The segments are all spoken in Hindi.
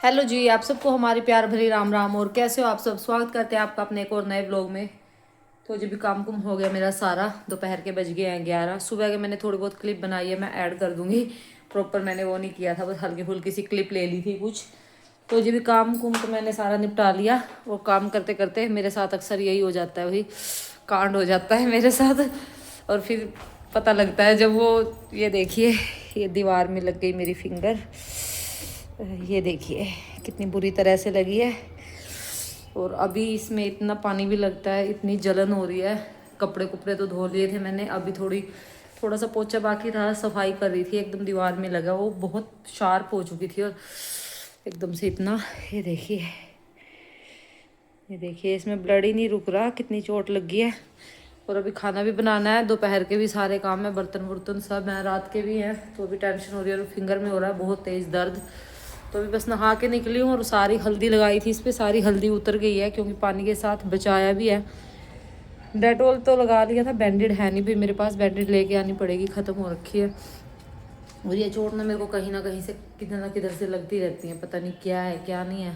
हेलो जी, आप सबको हमारी प्यार भरी राम राम। और कैसे हो आप सब? स्वागत करते हैं आपका अपने एक और नए ब्लॉग में। तो जी भी काम कुम हो गया मेरा सारा। दोपहर के बज गए हैं 11। सुबह के मैंने थोड़ी बहुत क्लिप बनाई है, मैं ऐड कर दूंगी। प्रॉपर मैंने वो नहीं किया था, बस हल्की फुल्की सी क्लिप ले ली थी कुछ। तो जी भी काम कुम तो मैंने सारा निपटा लिया। और काम करते करते मेरे साथ अक्सर यही हो जाता है, वही कांड हो जाता है मेरे साथ। और फिर पता लगता है जब वो, ये देखिए, ये दीवार में लग गई मेरी फिंगर। ये देखिए कितनी बुरी तरह से लगी है। और अभी इसमें इतना पानी भी लगता है, इतनी जलन हो रही है। कपड़े कुपड़े तो धो लिए थे मैंने, अभी थोड़ा सा पोछा बाकी था, सफाई कर रही थी। एकदम दीवार में लगा, वो बहुत शार्प हो चुकी थी और एकदम से इतना। ये देखिए, ये देखिए, इसमें ब्लड ही नहीं रुक रहा, कितनी चोट लगी है। और अभी खाना भी बनाना है, दोपहर के भी सारे काम है, बर्तन वर्तन सब हैं, रात के भी हैं। तो अभी टेंशन हो रही है और फिंगर में हो रहा है बहुत तेज़ दर्द। तो अभी बस नहा के निकली हूँ और सारी हल्दी लगाई थी इस पर, सारी हल्दी उतर गई है क्योंकि पानी के साथ बचाया भी है। डेटोल तो लगा लिया था, बैंडेड है नहीं भाई मेरे पास, बैंडेड लेके आनी पड़ेगी, ख़त्म हो रखी है। और ये चोट ना मेरे को कहीं ना कहीं से किधर ना किधर से लगती रहती है, पता नहीं क्या है क्या नहीं है।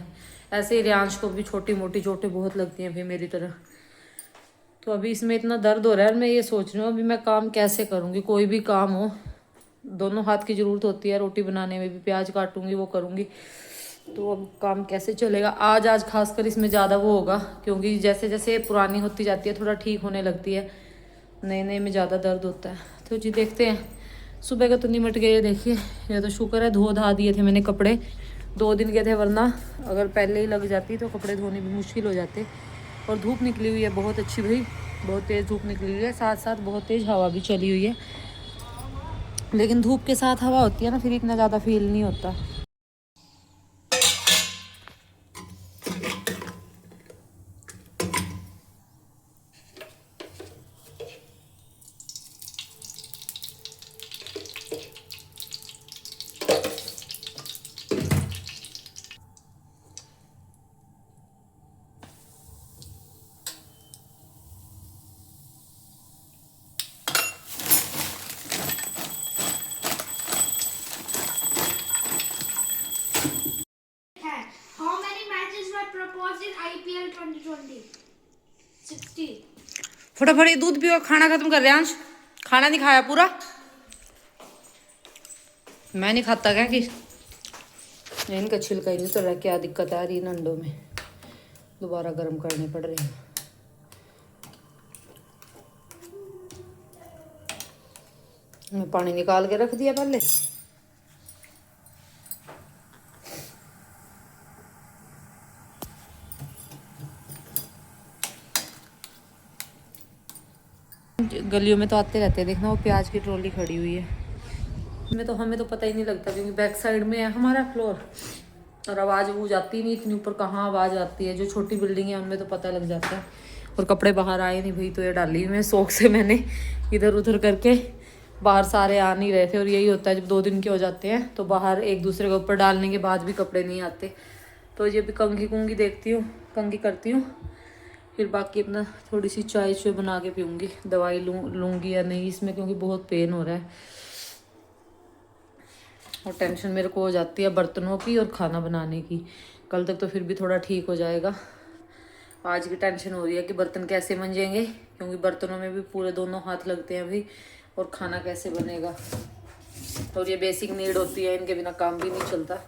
ऐसे ही रियांश को भी छोटी मोटी चोटें बहुत लगती हैं भाई मेरी तरह। तो अभी इसमें इतना दर्द हो रहा है, मैं ये सोच रही हूँ अभी मैं काम कैसे करूँगी। कोई भी काम हो, दोनों हाथ की ज़रूरत होती है। रोटी बनाने में भी प्याज काटूंगी, वो करूँगी। तो अब काम कैसे चलेगा? आज आज खासकर इसमें ज़्यादा वो होगा, क्योंकि जैसे जैसे पुरानी होती जाती है थोड़ा ठीक होने लगती है, नए नए में ज़्यादा दर्द होता है। तो जी देखते हैं। सुबह का तो निमट गए, देखिए। ये तो शुक्र है धो धा दिए थे मैंने कपड़े, 2 दिन के थे, वरना अगर पहले ही लग जाती तो कपड़े धोने भी मुश्किल हो जाते। और धूप निकली हुई है बहुत अच्छी भाई, बहुत तेज़ धूप निकली हुई है, साथ साथ बहुत तेज़ हवा भी चली हुई है। लेकिन धूप के साथ हवा होती है ना, फिर इतना ज़्यादा फील नहीं होता। How many matches were proposed in IPL 2020? 60. फटाफट ये दूध पियो, खाना खत्म कर रहे हैं अंश। खाना नहीं खाया पूरा? मैं नहीं खाता क्या कि इनका छिलका ही नहीं उतर रहा, क्या दिक्कत आ रही है इन अंडों में, दोबारा गर्म करने पड़ रहे हैं। मैं पानी निकाल के रख दिया पहले। गलियों में तो आते रहते हैं, देखना वो प्याज की ट्रॉली खड़ी हुई है। में तो हमें तो पता ही नहीं लगता क्योंकि बैक साइड में है हमारा फ्लोर, और आवाज़ वो जाती नहीं इतनी ऊपर, कहाँ आवाज़ आती है। जो छोटी बिल्डिंग है उनमें तो पता लग जाता है। और कपड़े बाहर आए नहीं भाई, तो ये डाली मैं शौक से, मैंने इधर उधर करके। बाहर सारे आ नहीं रहे थे, और यही होता है जब 2 दिन के हो जाते हैं तो बाहर एक दूसरे के ऊपर डालने के बाद भी कपड़े नहीं आते। तो ये भी कंघी कुंगी देखती हूँ, कंघी करती हूँ, फिर बाकी अपना थोड़ी सी चाय चुय बना के पीऊँगी। दवाई लूँगी या नहीं इसमें, क्योंकि बहुत पेन हो रहा है। और टेंशन मेरे को हो जाती है बर्तनों की और खाना बनाने की। कल तक तो फिर भी थोड़ा ठीक हो जाएगा, आज की टेंशन हो रही है कि बर्तन कैसे मंजेंगे, क्योंकि बर्तनों में भी पूरे दोनों हाथ लगते हैं अभी। और खाना कैसे बनेगा, और ये बेसिक नीड होती है, इनके बिना काम भी नहीं चलता।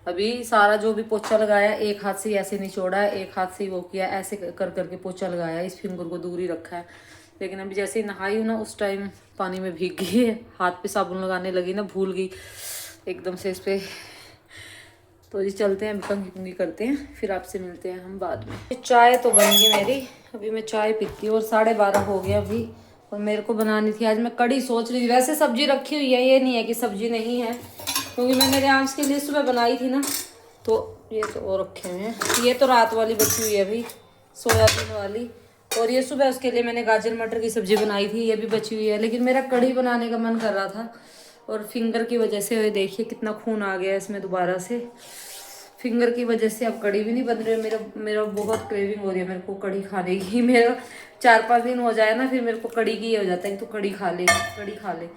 अभी सारा जो भी पोछा लगाया, एक हाथ से ऐसे निचोड़ा है, एक हाथ से वो किया, ऐसे कर करके पोछा लगाया, इस फिंगर को दूर ही रखा है। लेकिन अभी जैसे ही नहाई हूँ ना, उस टाइम पानी में भीग गई है, हाथ पे साबुन लगाने लगी ना, भूल गई एकदम से इस पर। तो जी चलते हैं, अभी कंघी कुंघी करते हैं, फिर आपसे मिलते हैं हम बाद में। चाय तो बन गई मेरी, अभी मैं चाय पीती हूँ। और 12:30 हो गया अभी। और मेरे को बनानी थी आज, मैं कड़ी सोच रही थी। वैसे सब्जी रखी हुई है, ये नहीं है कि सब्जी नहीं है, क्योंकि मैंने रियांश के लिए सुबह बनाई थी ना। तो ये तो और रखे हुए हैं, ये तो रात वाली बची हुई है अभी, सोयाबीन वाली। और ये सुबह उसके लिए मैंने गाजर मटर की सब्जी बनाई थी, ये भी बची हुई है। लेकिन मेरा कढ़ी बनाने का मन कर रहा था, और फिंगर की वजह से देखिए कितना खून आ गया इसमें दोबारा से। फिंगर की वजह से अब कढ़ी भी नहीं बन रही है। मेरा मेरा बहुत क्रेविंग हो रही है मेरे को कढ़ी खाने की। मेरा 4-5 दिन हो जाए ना, फिर मेरे को कढ़ी की हो जाता है कि तू कढ़ी खा ले, कढ़ी खा ले।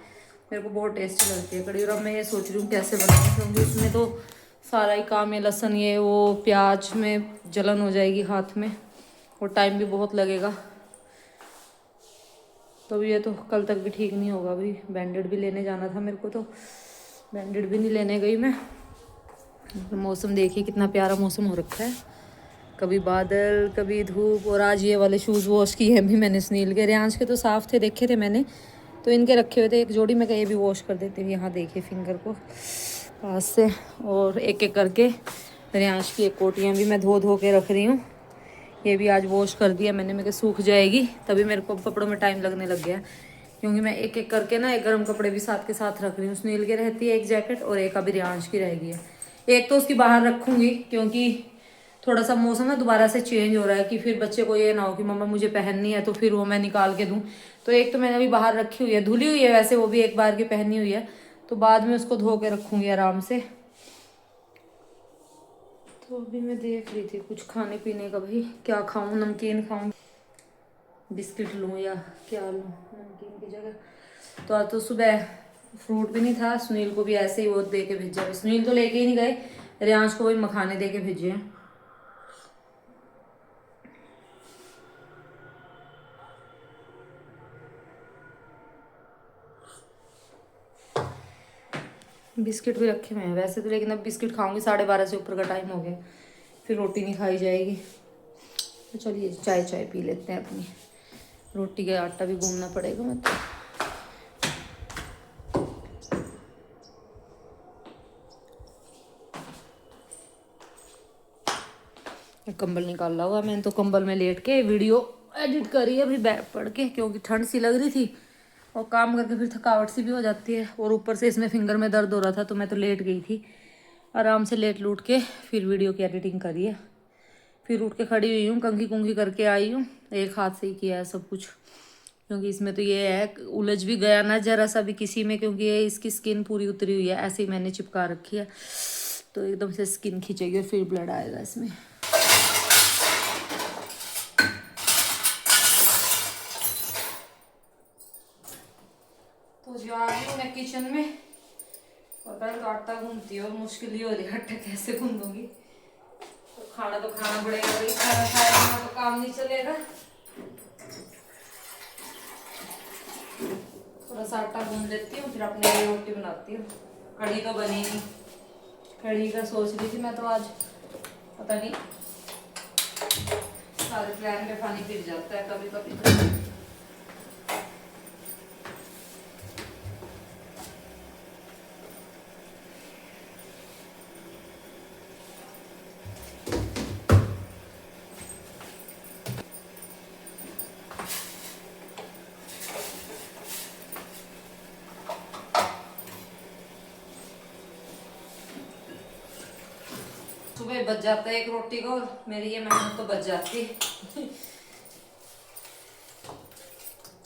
मेरे को बहुत टेस्टी लगती है कड़ी। और अब मैं ये सोच रही हूँ कैसे बनाऊँ, क्योंकि उसमें तो सारा ही काम है, लहसुन ये वो, प्याज में जलन हो जाएगी हाथ में और टाइम भी बहुत लगेगा। तो ये तो कल तक भी ठीक नहीं होगा। अभी बैंडेड भी लेने जाना था मेरे को, तो बैंडेड भी नहीं लेने गई मैं। मौसम देखिए कितना प्यारा मौसम हो रखा है, कभी बादल कभी धूप। और आज ये वाले शूज़ वॉश किए हैं भी मैंने सुनील के। रियांश के तो साफ़ थे, देखे थे मैंने, तो इनके रखे हुए थे एक जोड़ी में, ये भी वॉश कर देती हूँ। यहाँ देखिए फिंगर को पास से, और एक एक करके रियांश की एक कोटियाँ भी मैं धो धो के रख रही हूँ। ये भी आज वॉश कर दिया मैंने, मेरे सूख जाएगी। तभी मेरे को कपड़ों में टाइम लगने लग गया, क्योंकि मैं एक एक करके ना एक गर्म कपड़े भी साथ के साथ रख रही हूँ। सुनील के रहती है एक जैकेट और एक अभी रियांश की रहेगी है। एक तो उसकी बाहर रखूँगी, क्योंकि थोड़ा सा मौसम ना दोबारा से चेंज हो रहा है, कि फिर बच्चे को ये ना हो कि मम्मा मुझे पहननी है तो फिर वो मैं निकाल के दूँ। तो एक तो मैंने अभी बाहर रखी हुई है, धुली हुई है वैसे, वो भी एक बार की पहनी हुई है, तो बाद में उसको धो के रखूँगी आराम से। तो अभी मैं देख रही थी कुछ खाने पीने का, भाई क्या खाऊं, नमकीन खाऊं, बिस्किट लूं या क्या लूं नमकीन की जगह। तो आज तो सुबह फ्रूट भी नहीं था, सुनील को भी ऐसे ही वो दे के भेजा। सुनील तो लेके ही नहीं गए, रियांश को भी मखाने दे के भेजे हैं। बिस्किट भी रखे हुए हैं वैसे तो, लेकिन अब बिस्किट खाऊंगी 12:30 से ऊपर का टाइम हो गया, फिर रोटी नहीं खाई जाएगी। तो चलिए चाय चाय पी लेते हैं अपनी, रोटी का आटा भी गूंदना पड़ेगा मैं तो। कंबल निकाला हुआ मैंने, तो कंबल में लेट के वीडियो एडिट करी है अभी बैठ पढ़ के, क्योंकि ठंड सी लग रही थी और काम करके फिर थकावट सी भी हो जाती है। और ऊपर से इसमें फिंगर में दर्द हो रहा था, तो मैं तो लेट गई थी, आराम से लेट लूट के फिर वीडियो की एडिटिंग करी है। फिर उठ के खड़ी हुई हूँ, कंघी कुंघी करके आई हूँ, एक हाथ से ही किया है सब कुछ, क्योंकि इसमें तो ये है उलझ भी गया ना जरा सा भी किसी में, क्योंकि ये इसकी स्किन पूरी उतरी हुई है, ऐसे ही मैंने चिपका रखी है, तो एकदम से स्किन खींचेगी और फिर ब्लड आएगा इसमें। तो जो आ गई हूँ मैं किचन में, और पहले तो आटा गूंथती है और मुश्किल ही हो रही है आटा कैसे गूंदूंगी। तो खाना पड़ेगा भाई, खाना खाएगा तो काम नहीं चलेगा। थोड़ा सा आटा गूंद लेती हूँ, फिर अपने लिए रोटी बनाती हूँ। कढ़ी तो बनी नहीं, कढ़ी का सोच रही थी मैं तो आज, पता नहीं सारे प्लान में पानी फिर जाता है कभी कभी तो। सुबह बच जाता है एक रोटी को, और मेरी ये मेहनत तो बच जाती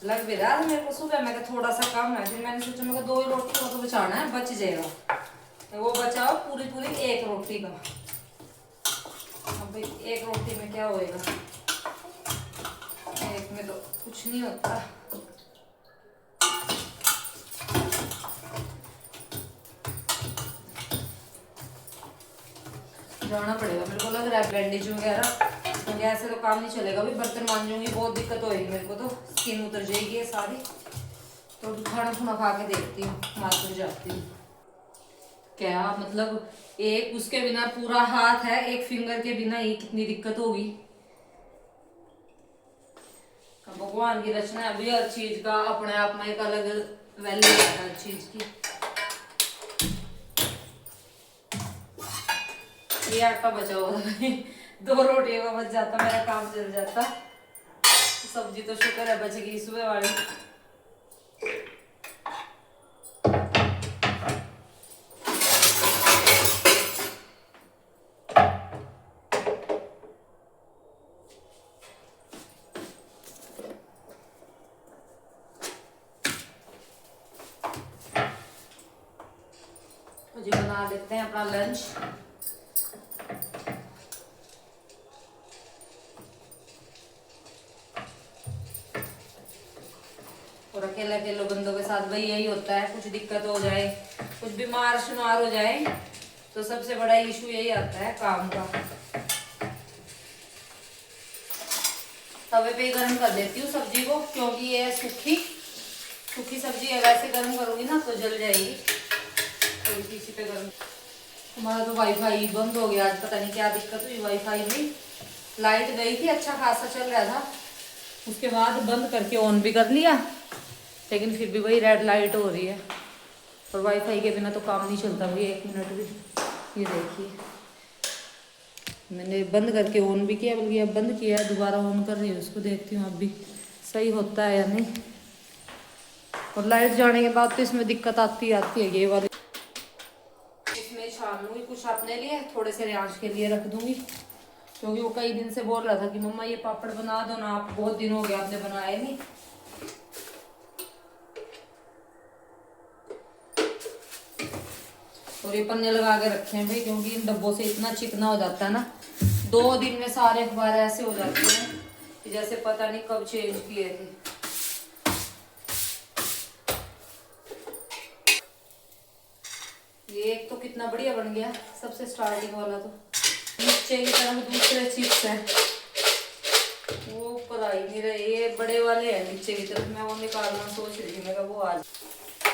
लग भी रहा मेरे को सुबह, मैं थोड़ा सा कम है, फिर मैंने सोचा मैं 2 ही रोटी को तो बचाना है, बच जाएगा। वो बचाओ पूरी एक रोटी का। अब भाई एक रोटी में क्या होएगा, एक में तो कुछ नहीं होता। जाना पड़ेगा मेरे को, लग रहा है बैंडेज वगैरह, क्योंकि ऐसे तो काम नहीं चलेगा। भाई बर्तन मांजूंगी बहुत दिक्कत होएगी मेरे को, तो स्किन उतर जाएगी ये सारी। तो खाना खुना खा के देखती हूँ, मार्केट जाती हूँ। क्या मतलब एक उसके बिना पूरा हाथ है, एक फिंगर के बिना ये कितनी दिक्कत होगी। भगवान की रचना है, अभी हर चीज का अपने आप में एक अलग वैल्यू है हर चीज की। ये आटा बचा हुआ था 2 रोटियों का बच जाता, मेरा काम चल जाता। सब्जी तो शुक्र है बच गई सुबह वाली। जी बना लेते हैं अपना लंच। और अकेले अकेले बंदों के साथ भाई यही होता है, कुछ दिक्कत हो जाए, कुछ बीमार शुमार हो जाए तो सबसे बड़ा इशू यही आता है काम का। तवे पे ही गर्म कर देती हूँ सब्जी को, क्योंकि ये सूखी सूखी सब्जी है, वैसे गर्म करूँगी ना तो जल जाएगी। थोड़ी सी इसी पे गर्म। हमारा तो वाईफाई बंद हो गया आज, पता नहीं क्या दिक्कत हुई वाईफाई में। लाइट गई थी, अच्छा खासा चल रहा था, उसके बाद बंद करके ऑन भी कर लिया, लेकिन फिर भी वही रेड लाइट हो रही है। और वाईफाई के बिना तो काम नहीं चलता भाई 1 मिनट भी। ये देखिए मैंने बंद करके ऑन भी किया, बल्कि अब बंद किया है, दोबारा ऑन कर रही हूँ उसको, देखती हूँ अब भी सही होता है या नहीं। और लाइट जाने के बाद तो इसमें दिक्कत आती है ये वाली। इसमें छान लूँगी कुछ अपने लिए, थोड़े से रियांश के लिए रख दूँगी, क्योंकि वो कई दिन से बोल रहा था कि मम्मा ये पापड़ बना दो ना, आप बहुत दिन हो गए आपने बनाए नहीं। और ये पन्ने लगा के रखे हैं भाई, क्योंकि इन डब्बों से इतना चिकना हो जाता है ना, 2 दिन में सारे अखबार ऐसे हो जाते हैं कि जैसे पता नहीं कब चेंज किए थे। ये एक तो कितना बढ़िया बन गया, सबसे स्टार्टिंग वाला तो। नीचे की तरफ दूसरे चिप्स है, वो ऊपर आई नहीं रहे, ये बड़े वाले हैं नीचे की तरफ, मैं वो निकालना सोच रही थी, मैं कहा वो आज।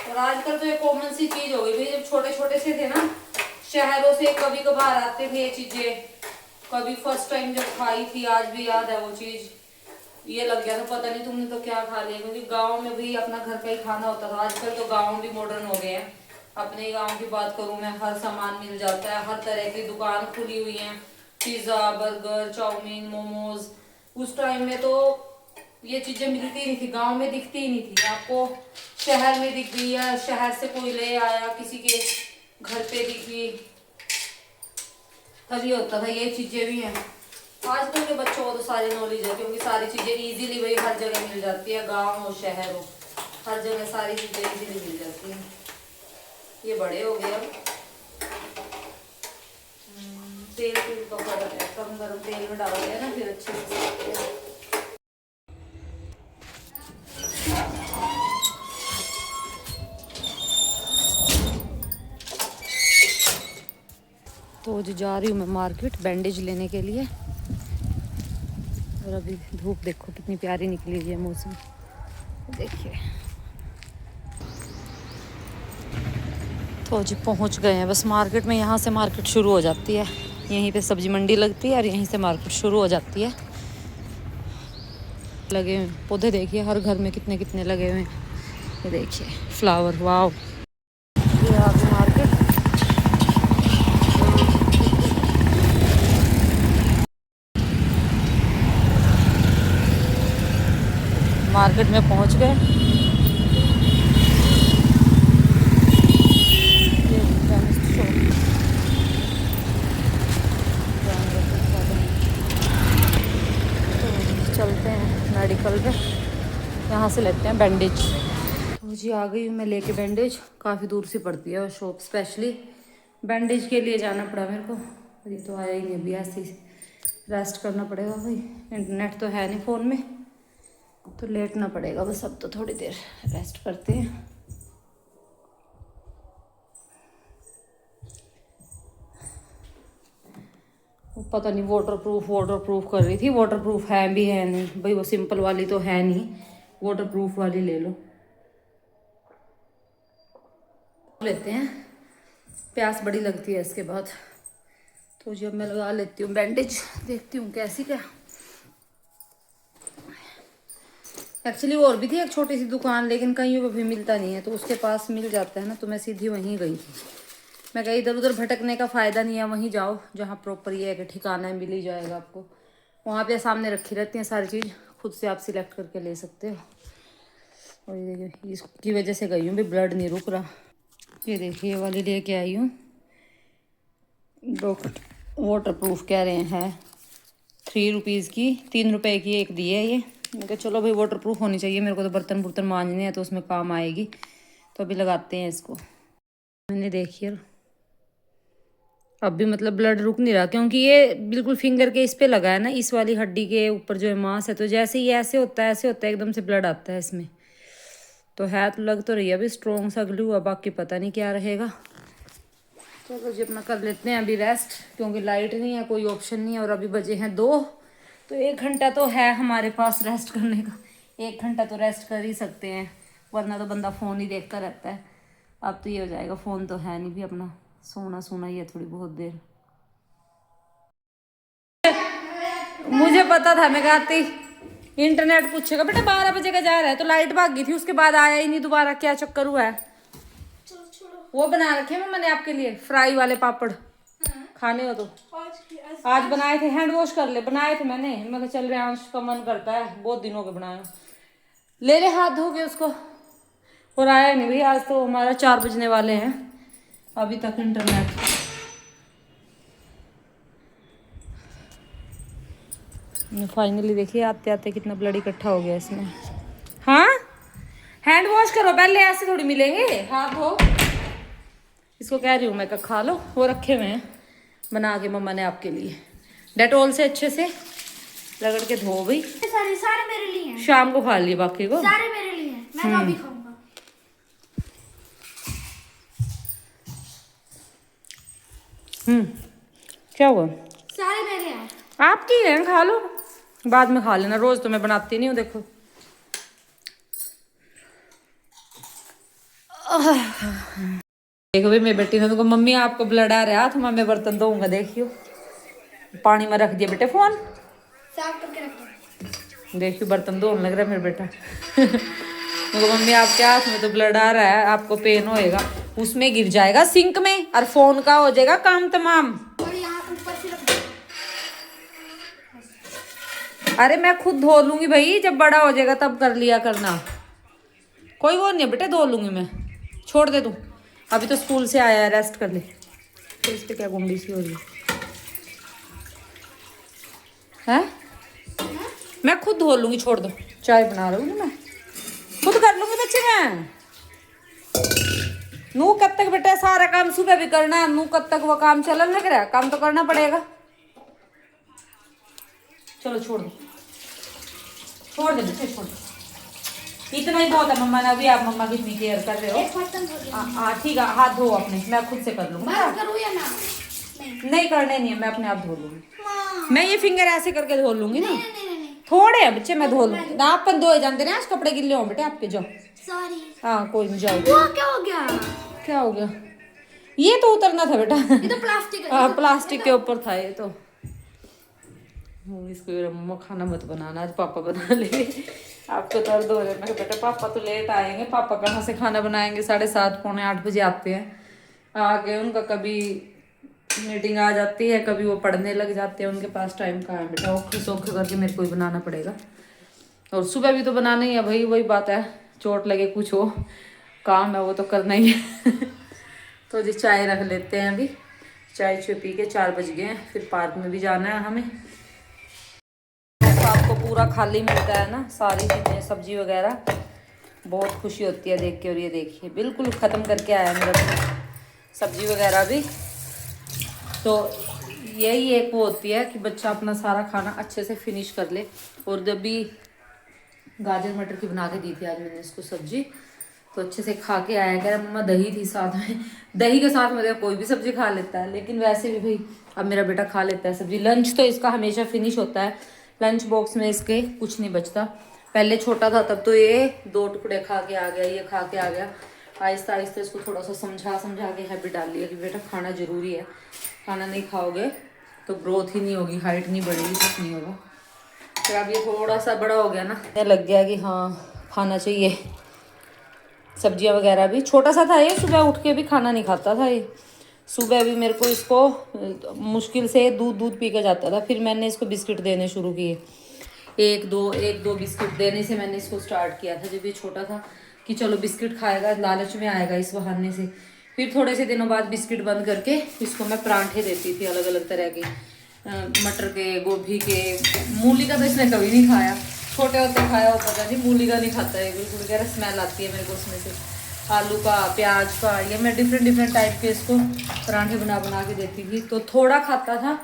और आजकल तो ये कॉमन सी चीज हो गई भाई, जब छोटे छोटे से थे ना, शहरों से कभी कभार आते थे ये चीजें, कभी फर्स्ट टाइम जब खाई थी, आज भी याद है वो चीज। ये लग गया था पता नहीं तुमने तो क्या खा लिया, क्योंकि गाँव में भी अपना घर का ही खाना होता था। आजकल तो गाँव भी मॉडर्न हो गए हैं। अपने गांव की बात करूं मैं, हर सामान मिल जाता है, हर तरह की दुकान खुली हुई है, पिज्जा बर्गर चाउमीन मोमोज। उस टाइम में तो ये चीजें मिलती नहीं थी, गांव में दिखती ही नहीं थी आपको। शहर में दिख गई है, शहर से कोई ले आया, किसी के घर पे दिखी, तभी होता था ये चीजें भी हैं। आजकल के बच्चों को तो सारी नॉलेज है, क्योंकि सारी चीजें इजीली भाई हर जगह मिल जाती है, गाँव हो शहर हो, हर जगह सारी चीजें इजीली मिल जाती हैं। ये बड़े हो गए अब। तेल का फर्क है, कम गर्म तेल में डाल दिया ना फिर अच्छे से। तो जो जा रही हूँ मैं मार्केट बैंडेज लेने के लिए। और अभी धूप देखो कितनी प्यारी निकली हुई है, मौसम देखिए। तो जी पहुंच गए हैं बस मार्केट में, यहाँ से मार्केट शुरू हो जाती है, यहीं पे सब्जी मंडी लगती है और यहीं से मार्केट शुरू हो जाती है। लगे हुए पौधे देखिए, हर घर में कितने कितने लगे हुए हैं। ये देखिए फ्लावर, वाव। ये आ गई मार्केट। मार्केट में पहुंच गए। चलते हैं मेडिकल पे, यहाँ से लेते हैं बैंडेज। तो जी आ गई हूँ मैं लेके बैंडेज, काफ़ी दूर से पड़ती है और शॉप, स्पेशली बैंडेज के लिए जाना पड़ा मेरे को। अभी तो आया ही नहीं, अभी ऐसे ही रेस्ट करना पड़ेगा भाई, इंटरनेट तो है नहीं फ़ोन में, तो लेटना पड़ेगा बस। अब तो थोड़ी देर रेस्ट करते हैं। पता नहीं वाटर प्रूफ कर रही थी, वाटर प्रूफ है भी है नहीं भाई, वो सिंपल वाली तो है नहीं, वाटर प्रूफ वाली ले लो। लेते हैं, प्यास बड़ी लगती है इसके बाद। तो जब मैं लगा लेती हूँ बैंडेज, देखती हूँ कैसी क्या। एक्चुअली और भी थी एक छोटी सी दुकान, लेकिन कहीं वो भी मिलता नहीं है, तो उसके पास मिल जाता है ना, तो मैं सीधी वहीं गई थी। मैं कहीं इधर उधर भटकने का फ़ायदा नहीं है, वहीं जाओ जहाँ प्रॉपर ये है कि ठिकाना है, मिल ही जाएगा आपको। वहाँ पे सामने रखी रहती हैं सारी चीज़, खुद से आप सिलेक्ट करके ले सकते हो। और ये देखिए इसकी वजह से गई हूँ भी, ब्लड नहीं रुक रहा। ये देखिए ये वाली लेके आई हूँ, वाटर प्रूफ कह रहे हैं, 3 रुपीज़ की, 3 रुपए की एक दी है ये। मैं कहा चलो भाई वाटर प्रूफ होनी चाहिए, मेरे को तो बर्तन बुर्तन मांजने हैं तो उसमें काम आएगी, तो अभी लगाते हैं इसको। मैंने देखिए अब भी मतलब ब्लड रुक नहीं रहा, क्योंकि ये बिल्कुल फिंगर के इस पे लगा है ना, इस वाली हड्डी के ऊपर जो है मांस है, तो जैसे ही ऐसे होता है एकदम से ब्लड आता है इसमें। तो है तो लग तो रही है अभी स्ट्रॉन्ग सा ग्लू है, बाकी पता नहीं क्या रहेगा। चलो जी अपना कर लेते हैं अभी रेस्ट, क्योंकि लाइट नहीं है, कोई ऑप्शन नहीं है, और अभी बजे हैं 2, तो 1 घंटा तो है हमारे पास रेस्ट करने का। 1 घंटा तो रेस्ट कर ही सकते हैं, वरना तो बंदा फ़ोन ही देखता रहता है। अब तो ये हो जाएगा, फ़ोन तो है नहीं भी, अपना सोना सोना ही है थोड़ी बहुत देर। मुझे पता था, मैं कहती इंटरनेट पूछेगा बेटा 12 बजे का जा रहा है, तो लाइट भाग गई थी, उसके बाद आया ही नहीं दोबारा, क्या चक्कर हुआ है। वो बना रखे मैंने आपके लिए फ्राई वाले पापड़, खाने हो तो। आज बनाए थे, हैंड वॉश कर ले, बनाए थे मैंने, मैं कहा चल अंश का मन करता है, बहुत दिनों के बनाए, ले ले हाथ धो के उसको। और आया नहीं भाई, आज तो हमारा 4 बजने वाले हैं, अभी तक इंटरनेट। फाइनली देखिए आते आते कितना ब्लड इकट्ठा हो गया इसमें। हाँ हैंड वॉश करो पहले, ऐसे थोड़ी मिलेंगे, हाथ धो। इसको कह रही हूँ मैं, खा लो, वो रखे हुए हैं बना के मम्मा ने आपके लिए, डेटोल से अच्छे से रगड़ के धो भाई। सारे सारे मेरे लिए हैं, शाम को खा लिए, बाकी को सारे मेरे लिए हैं, मैं तो अभी खाऊंगा। क्या हुआ? सारे मेरे हैं। आपकी है, खा लो, बाद में खा लेना, रोज तो मैं बनाती नहीं हूँ देखो। देखो भाई मेरी बेटी ने तो मम्मी आपको ब्लड आ रहा है, तो मैं बर्तन धोऊंगा, देखियो पानी में रख दिया बेटे फोन, साफ करके रखो। देखियो बर्तन धोने लग रहा है मेरा बेटा। देखो मम्मी आपके हाथ में तो ब्लड आ रहा है, आपको पेन होएगा, उसमें गिर जाएगा सिंक में, और फोन का हो जाएगा काम तमाम। और यहाँ ऊपर से रख दो। अरे मैं खुद धो लूंगी भाई, जब बड़ा हो जाएगा तब कर लिया करना, कोई वो नहीं है बेटे, धो लूंगी मैं, छोड़ दे तू, अभी तो स्कूल से आया है, रेस्ट कर ले। तो इस पे क्या गुंडी सी हो रही है? मैं खुद धो लूंगी, छोड़ दो, चाय बना रही हूँ मैं, खुद कर लूंगी बच्चे मैं। नू कब तक बेटा सारा काम सुबह भी करना है, नू कब तक वो काम चलन लग रहा है, काम तो करना पड़ेगा। चलो छोड़ दो, छोड़ दे बच्चे, छोड़ दो, इतना ही बहुत है मम्मा ने, अभी आप मम्मा की इतनी केयर कर रहे हो। हाँ ठीक है, हाथ धो अपने, मैं खुद से कर लूंगी। करूँ या ना? नहीं करने नहीं है, मैं अपने आप धो लूंगी, मैं ये फिंगर ऐसे करके धो लूंगी ना, नहीं। थोड़े हैं बच्चे, मैं धो लूंगी ना, आप धोए जानते ना, आज कपड़े गिल्ले हो बेटे आपके, जाओ। सॉरी। हाँ कोई नहीं, जाओ। वो क्या हो गया? क्या हो गया? ये तो उतरना था बेटा, ये तो प्लास्टिक है। हाँ प्लास्टिक के ऊपर था ये तो। इसको मम्मा खाना मत बनाना, आज पापा बना ले, आपको दर्द हो रहा है। मैं बेटा पापा तो लेट आएंगे, पापा कहाँ से खाना बनाएंगे, 7:30 पौने 8 बजे आते हैं, आके उनका कभी मीटिंग आ जाती है, कभी वो पढ़ने लग जाते हैं, उनके पास टाइम कहाँ है बेटा, औखे सौखे करके मेरे को ही बनाना पड़ेगा। और सुबह भी तो बनाना ही है भाई, वही बात है, चोट लगे कुछ हो, काम है वो तो करना ही है। तो जी चाय रख लेते हैं, अभी चाय चुय पी के 4 बज गए हैं, फिर पार्क में भी जाना है हमें। आपको पूरा खाली मिलता है ना, सारी चीज़ें सब्जी वगैरह, बहुत खुशी होती है देख के। और ये देखिए बिल्कुल ख़त्म करके आया मेरा सब्जी वगैरह भी। तो यही एक वो होती है कि बच्चा अपना सारा खाना अच्छे से फिनिश कर ले। और जब भी गाजर मटर की बना के दी थी आज मैंने इसको सब्जी, तो अच्छे से खा के आया, कह रहा मम्मा दही थी साथ में, दही के साथ में कोई भी सब्जी खा लेता है, लेकिन वैसे भी भाई अब मेरा बेटा खा लेता है सब्जी। लंच तो इसका हमेशा फिनिश होता है, लंच बॉक्स में इसके कुछ नहीं बचता। पहले छोटा था तब तो ये 2 टुकड़े खा के आ गया, ये खा के आ गया। आहिस्ता आहिस्ता इसको थोड़ा सा समझा के हैबिट डाल लिया कि बेटा खाना ज़रूरी है, खाना नहीं खाओगे तो ग्रोथ ही नहीं होगी, हाइट नहीं बढ़ेगी, कुछ नहीं होगा। फिर अब ये थोड़ा सा बड़ा हो गया ना, लग गया कि हाँ खाना चाहिए, सब्जियां वगैरह भी। छोटा सा था ये, सुबह उठ के भी खाना नहीं खाता था ये, सुबह भी मेरे को इसको मुश्किल से दूध पी के जाता था। फिर मैंने इसको बिस्किट देने शुरू किए, एक दो बिस्किट देने से मैंने इसको स्टार्ट किया था जब ये छोटा था, कि चलो बिस्किट खाएगा, लालच में आएगा इस बहाने से। फिर थोड़े से दिनों बाद बिस्किट बंद करके इसको मैं परांठे देती थी अलग अलग तरह के, मटर के, गोभी के। मूली का तो इसने कभी नहीं खाया, छोटे होते खाया हो पता नहीं, मूली का नहीं खाता है बिल्कुल, वगैरह स्मेल आती है मेरे को उसमें से। आलू का, प्याज का, ये मैं डिफरेंट टाइप के इसको परांठे बना के देती थी, तो थोड़ा खाता था।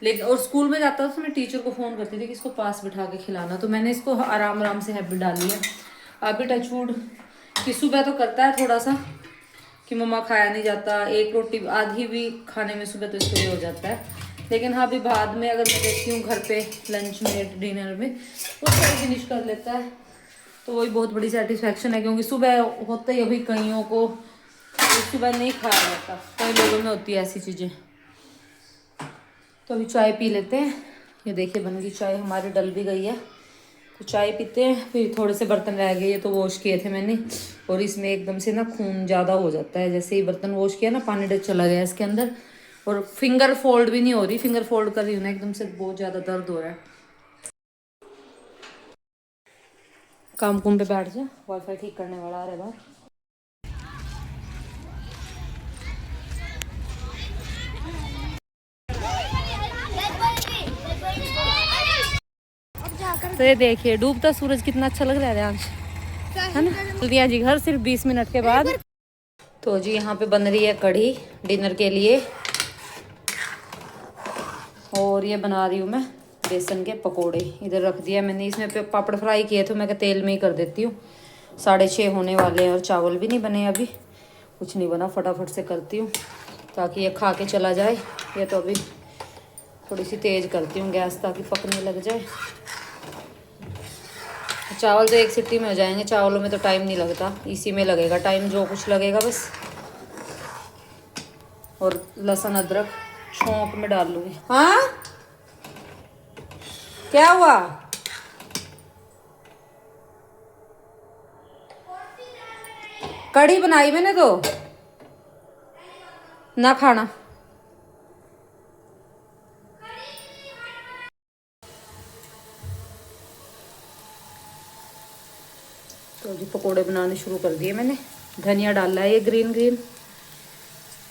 लेकिन और स्कूल में जाता था तो मैं टीचर को फ़ोन करती थी कि इसको पास बिठा के खिलाना, तो मैंने इसको आराम से हैबिट डाली है। अभी टचवुड कि सुबह तो करता है थोड़ा सा कि मम्मा खाया नहीं जाता, एक रोटी आधी भी खाने में सुबह तो इसको ये हो जाता है। लेकिन हाँ, अभी बाद में अगर मैं देखती हूँ घर पे लंच में डिनर में वो सारी फिनिश कर लेता है, तो वही बहुत बड़ी सेटिस्फेक्शन है। क्योंकि सुबह होता ही अभी कईयों को सुबह नहीं खाया जाता, कई लोगों में होती है ऐसी चीज़ें। तो अभी चाय पी लेते हैं। ये देखिए बन गई चाय, हमारी डल भी गई है, तो चाय पीते हैं। फिर थोड़े से बर्तन रह गए, ये तो वॉश किए थे मैंने, और इसमें एकदम से ना खून ज़्यादा हो जाता है। जैसे ही बर्तन वॉश किया ना, पानी डर चला गया इसके अंदर, और फिंगर फोल्ड भी नहीं हो रही। फिंगर फोल्ड कर रही हूँ ना, एकदम से बहुत ज़्यादा दर्द हो रहा है। काम कुम पे बैठ जा, वाईफाई ठीक करने वाला आ रहा है बाहर। तो ये देखिए डूबता सूरज कितना अच्छा लग रहा है आज, है ना। जल्दी जी घर सिर्फ 20 मिनट के बाद। तो जी यहाँ पे बन रही है कढ़ी डिनर के लिए, और ये बना रही हूँ मैं बेसन के पकोड़े। इधर रख दिया मैंने, इसमें पापड़ फ्राई किए थे, मैं क्या तेल में ही कर देती हूँ। 6:30 होने वाले हैं और चावल भी नहीं बने, अभी कुछ नहीं बना, फटाफट से करती हूँ ताकि ये खा के चला जाए। ये तो अभी थोड़ी सी तेज़ करती हूँ गैस ताकि पकने लग जाए। चावल तो एक सीटी में हो जाएंगे, चावलों में तो टाइम नहीं लगता, इसी में लगेगा टाइम जो कुछ लगेगा बस। और लहसुन अदरक छोंक में डाल लूँगी। हाँ क्या हुआ? कढ़ी बनाई मैंने तो ना खाना। तो जी पकोड़े बनाने शुरू कर दिए मैंने, धनिया डाला है ये ग्रीन ग्रीन।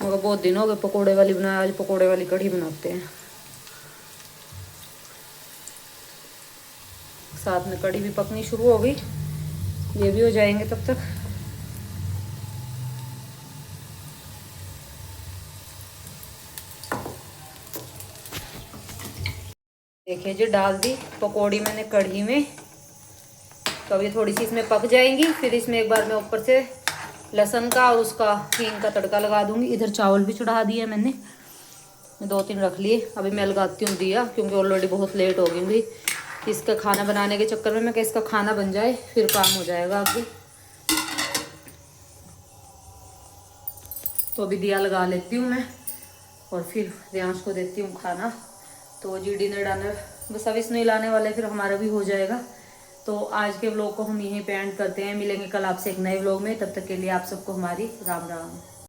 मगर बहुत दिन हो गए पकोड़े वाली बनाया, आज पकोड़े वाली कढ़ी बनाते हैं। साथ में कढ़ी भी पकनी शुरू हो गई, ये भी हो जाएंगे तब तक। देखिए जी डाल दी पकौड़ी मैंने कढ़ी में, तो अभी थोड़ी सी इसमें पक जाएंगी। फिर इसमें एक बार मैं ऊपर से लहसुन का और उसका हींग का तड़का लगा दूंगी। इधर चावल भी चढ़ा दिए मैंने, 2-3 रख लिए। अभी मैं लगाती हूँ दिया, क्योंकि ऑलरेडी बहुत लेट हो गई हुई इसका खाना बनाने के चक्कर में। मैं क्या इसका खाना बन जाए फिर काम हो जाएगा आगे। तो अभी दिया लगा लेती हूँ मैं, और फिर रियांश को देती हूँ खाना। तो जी डिनर बस अब इसमें लाने वाले, फिर हमारा भी हो जाएगा। तो आज के व्लॉग को हम यहीं पे एंड करते हैं। मिलेंगे कल आपसे एक नए व्लॉग में, तब तक के लिए आप सबको हमारी राम राम।